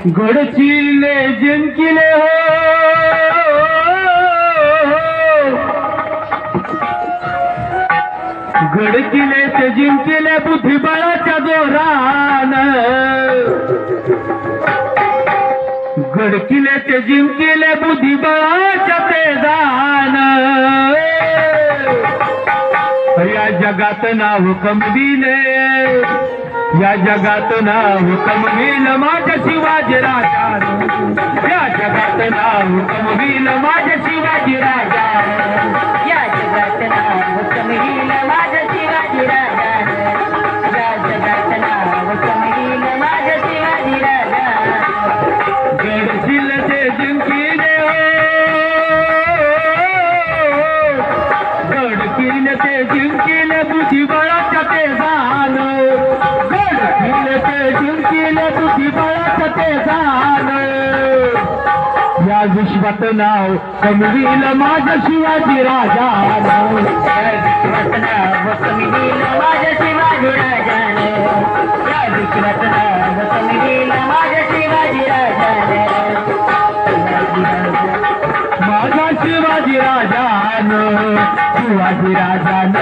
गडचिले जिंकिले हो, गडकिले ते जिंकिले बुद्धिबळाच्या जोरान, गडकिले ते जिंकिले बुद्धिबळाच्या तेजान. या जगात नाव कमविले, या जगात नाव कमविल माझ्या शिवाजी राजान, या जगात नाव कमविल माझ्या शिवाजी राजान, या जगात नाव कमविल माझ्या शिवाजी राजान, या जगात नाव कमविल माझ्या शिवाजी राजान. गडचिले ते जिंकिले हो, गडकिले ते जिंकिले बुद्धिबळाच्या तेजान, गडकिले ते जिंकिले बुद्धिबळाच्या तेजान. या विश्वात नाव कमविल माझ्या शिवाजी राजान, या विश्वात नाव कमविल माझ्या शिवाजी राजान, या विश्वात नाव कमविल माझ्या शिवाजी राजान. माझा शिवाजी राजान, शिवाजी राजान